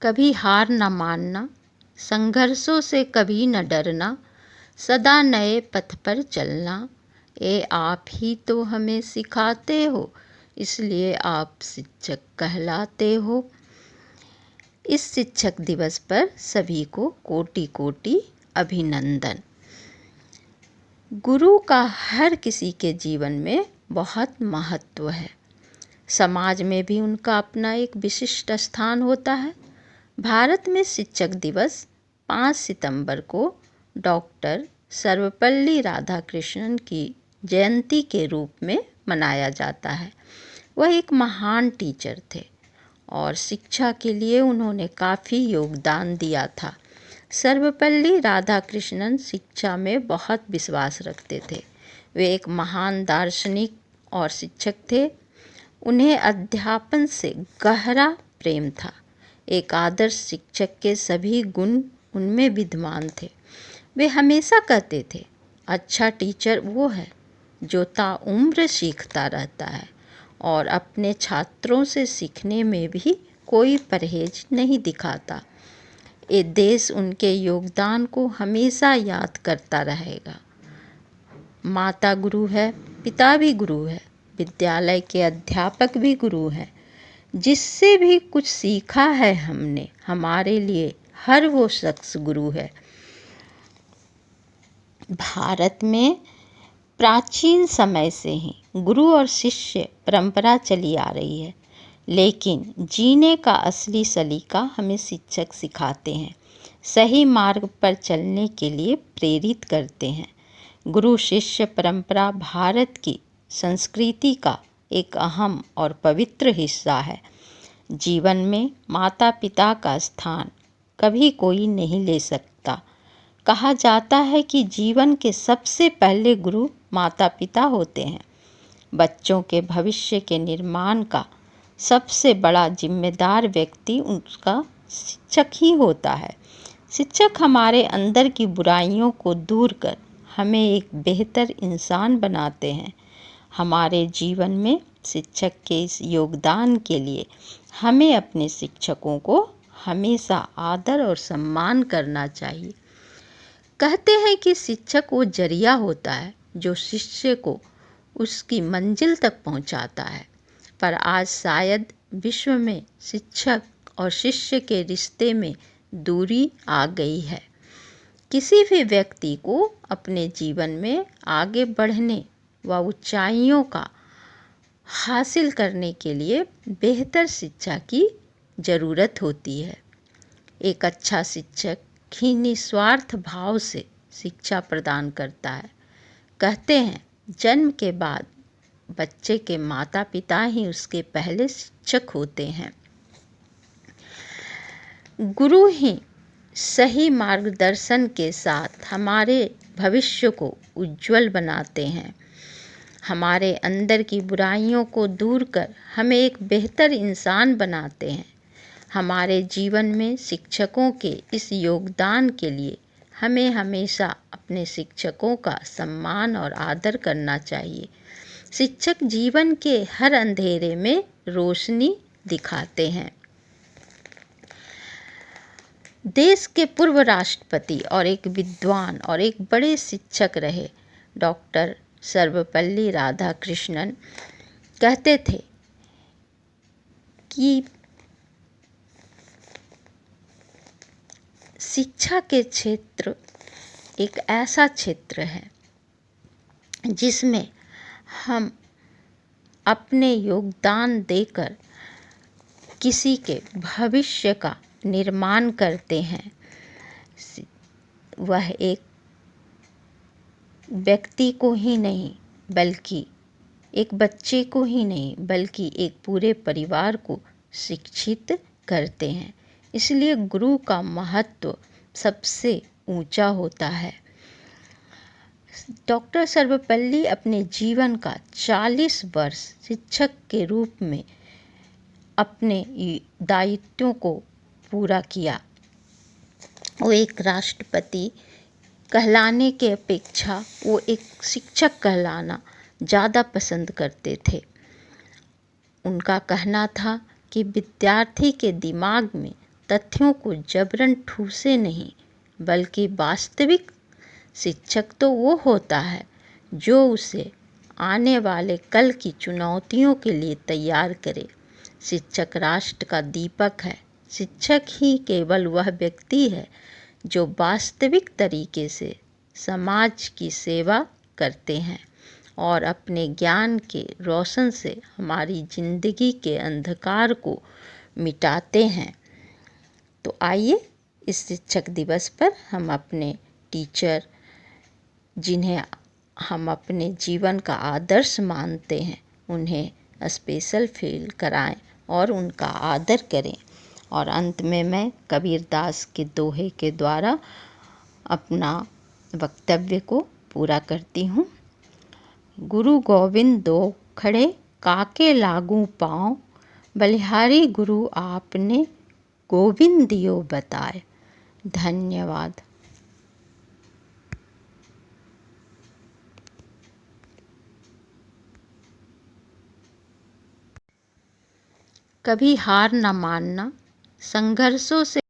कभी हार न मानना, संघर्षों से कभी न डरना, सदा नए पथ पर चलना। ये आप ही तो हमें सिखाते हो, इसलिए आप शिक्षक कहलाते हो। इस शिक्षक दिवस पर सभी को कोटि कोटि अभिनंदन। गुरु का हर किसी के जीवन में बहुत महत्व है। समाज में भी उनका अपना एक विशिष्ट स्थान होता है। भारत में शिक्षक दिवस 5 सितंबर को डॉक्टर सर्वपल्ली राधाकृष्णन की जयंती के रूप में मनाया जाता है। वह एक महान टीचर थे और शिक्षा के लिए उन्होंने काफ़ी योगदान दिया था। सर्वपल्ली राधाकृष्णन शिक्षा में बहुत विश्वास रखते थे। वे एक महान दार्शनिक और शिक्षक थे। उन्हें अध्यापन से गहरा प्रेम था। एक आदर्श शिक्षक के सभी गुण उनमें विद्यमान थे। वे हमेशा कहते थे, अच्छा टीचर वो है जो ताउम्र सीखता रहता है और अपने छात्रों से सीखने में भी कोई परहेज नहीं दिखाता। ये देश उनके योगदान को हमेशा याद करता रहेगा। माता गुरु है, पिता भी गुरु है, विद्यालय के अध्यापक भी गुरु हैं। जिससे भी कुछ सीखा है हमने, हमारे लिए हर वो शख्स गुरु है। भारत में प्राचीन समय से ही गुरु और शिष्य परंपरा चली आ रही है, लेकिन जीने का असली सलीका हमें शिक्षक सिखाते हैं, सही मार्ग पर चलने के लिए प्रेरित करते हैं। गुरु शिष्य परंपरा भारत की संस्कृति का एक अहम और पवित्र हिस्सा है। जीवन में माता पिता का स्थान कभी कोई नहीं ले सकता। कहा जाता है कि जीवन के सबसे पहले गुरु माता पिता होते हैं। बच्चों के भविष्य के निर्माण का सबसे बड़ा जिम्मेदार व्यक्ति उनका शिक्षक ही होता है। शिक्षक हमारे अंदर की बुराइयों को दूर कर हमें एक बेहतर इंसान बनाते हैं। हमारे जीवन में शिक्षक के इस योगदान के लिए हमें अपने शिक्षकों को हमेशा आदर और सम्मान करना चाहिए। कहते हैं कि शिक्षक वो जरिया होता है जो शिष्य को उसकी मंजिल तक पहुंचाता है, पर आज शायद विश्व में शिक्षक और शिष्य के रिश्ते में दूरी आ गई है। किसी भी व्यक्ति को अपने जीवन में आगे बढ़ने व ऊंचाइयों का हासिल करने के लिए बेहतर शिक्षा की ज़रूरत होती है। एक अच्छा शिक्षक ही निस्वार्थ भाव से शिक्षा प्रदान करता है। कहते हैं, जन्म के बाद बच्चे के माता पिता ही उसके पहले शिक्षक होते हैं। गुरु ही सही मार्गदर्शन के साथ हमारे भविष्य को उज्जवल बनाते हैं। हमारे अंदर की बुराइयों को दूर कर हमें एक बेहतर इंसान बनाते हैं। हमारे जीवन में शिक्षकों के इस योगदान के लिए हमें हमेशा अपने शिक्षकों का सम्मान और आदर करना चाहिए। शिक्षक जीवन के हर अंधेरे में रोशनी दिखाते हैं। देश के पूर्व राष्ट्रपति और एक विद्वान और एक बड़े शिक्षक रहे डॉक्टर सर्वपल्ली राधाकृष्णन कहते थे कि शिक्षा के क्षेत्र एक ऐसा क्षेत्र है जिसमें हम अपने योगदान देकर किसी के भविष्य का निर्माण करते हैं। वह एक व्यक्ति को ही नहीं बल्कि एक बच्चे को ही नहीं बल्कि एक पूरे परिवार को शिक्षित करते हैं। इसलिए गुरु का महत्व सबसे ऊंचा होता है। डॉक्टर सर्वपल्ली अपने जीवन का 40 वर्ष शिक्षक के रूप में अपने दायित्वों को पूरा किया। वो एक राष्ट्रपति कहलाने के अपेक्षा वो एक शिक्षक कहलाना ज़्यादा पसंद करते थे। उनका कहना था कि विद्यार्थी के दिमाग में तथ्यों को जबरन ठूसे नहीं, बल्कि वास्तविक शिक्षक तो वो होता है जो उसे आने वाले कल की चुनौतियों के लिए तैयार करे। शिक्षक राष्ट्र का दीपक है। शिक्षक ही केवल वह व्यक्ति है जो वास्तविक तरीके से समाज की सेवा करते हैं और अपने ज्ञान के रोशन से हमारी जिंदगी के अंधकार को मिटाते हैं। तो आइए इस शिक्षक दिवस पर हम अपने टीचर, जिन्हें हम अपने जीवन का आदर्श मानते हैं, उन्हें स्पेशल फील कराएं और उनका आदर करें। और अंत में मैं कबीरदास के दोहे के द्वारा अपना वक्तव्य को पूरा करती हूँ। गुरु गोविंद दो खड़े, काके लागू पाँव, बलिहारी गुरु आपने, गोविंद दियो बताए। धन्यवाद। कभी हार न मानना, संघर्षों से